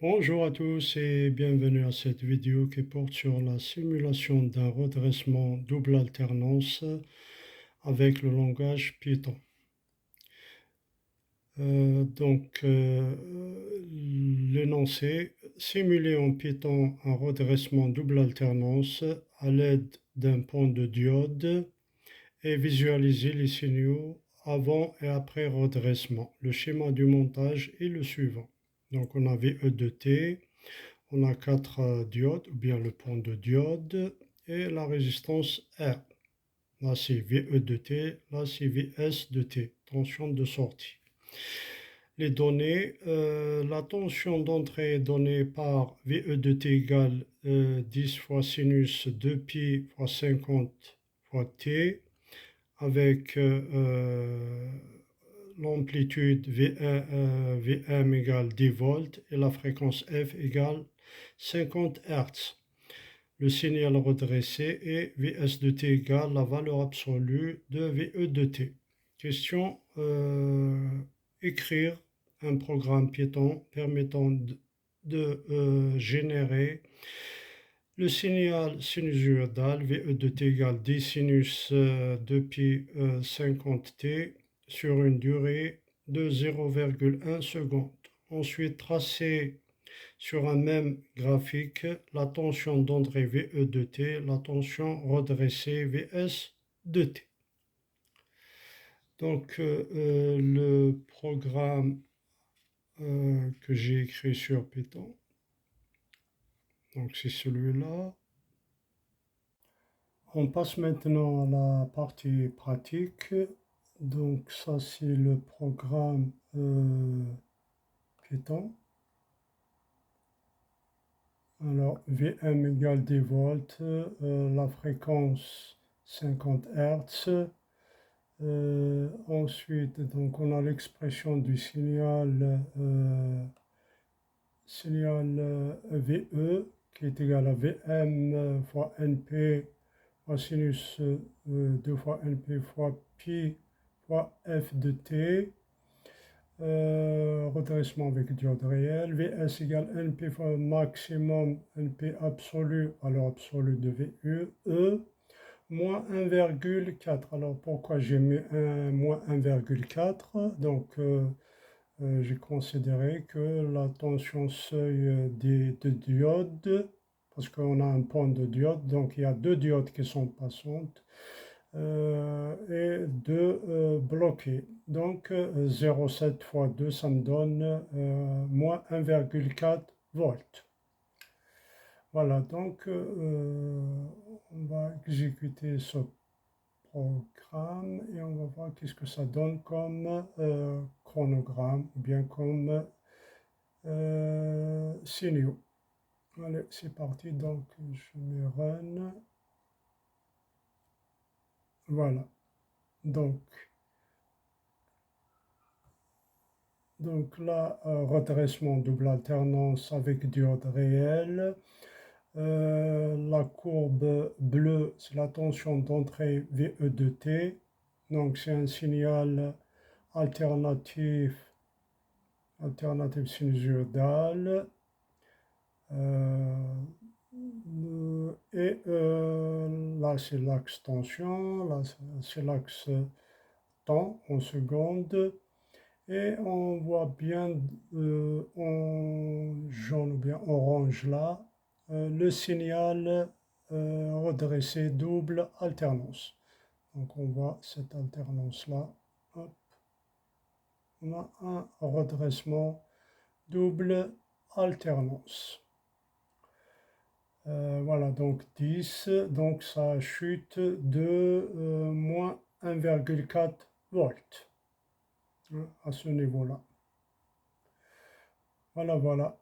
Bonjour à tous et bienvenue à cette vidéo qui porte sur la simulation d'un redressement double alternance avec le langage Python. L'énoncé: simuler en Python un redressement double alternance à l'aide d'un pont de diode et visualiser les signaux avant et après redressement. Le schéma du montage est le suivant. Donc on a VE de T. On a quatre diodes, ou bien le pont de diode, et la résistance R. Là, c'est VE de T, là, c'est VS de T, tension de sortie. Les données, la tension d'entrée est donnée par VE de T égale 10 fois sinus 2pi fois 50 fois T, avec l'amplitude Vm égale 10 volts et la fréquence F égale 50 Hz. Le signal redressé est Vs de t égale la valeur absolue de Ve de t. Question: écrire un programme Python permettant de générer le signal sinusoïdal Ve de t égale 10 sinus 2pi 50t sur une durée de 0,1 seconde. Ensuite, tracer sur un même graphique la tension d'entrée VE de t, la tension redressée Vs de t. Donc le programme que j'ai écrit sur Python, donc c'est celui-là. On passe maintenant à la partie pratique. Donc ça, c'est le programme Python. Alors Vm égale 10 volts, la fréquence 50 Hz. Ensuite, donc on a l'expression du signal VE qui est égal à Vm fois Np fois sinus 2 fois Np fois pi fois f de t. Redressement avec diode réelle. Vs égale Np fois maximum Np absolu, valeur absolue de VE, moins 1,4. Alors pourquoi j'ai mis moins 1,4? Donc j'ai considéré que la tension seuil de diode, parce qu'on a un pont de diode, donc il y a deux diodes qui sont passantes et deux bloquées. Donc 0,7 fois 2, ça me donne moins 1,4 volts. Voilà, donc on va exécuter ce programme et on va voir qu'est-ce que ça donne comme chronogramme ou bien comme signaux. Allez, c'est parti, donc je mets run. Voilà, donc là, redressement double alternance avec diode réelle. La courbe bleue, c'est la tension d'entrée VE de T. Donc c'est un signal alternatif sinusoïdale. Et là c'est l'axe tension, là c'est l'axe temps en secondes. Et on voit bien en jaune ou bien orange là le signal redressé double alternance. Donc on voit cette alternance là. Hop. On a un redressement double alternance. Voilà, donc 10, donc ça chute de moins 1,4 volts à ce niveau-là. Voilà, voilà.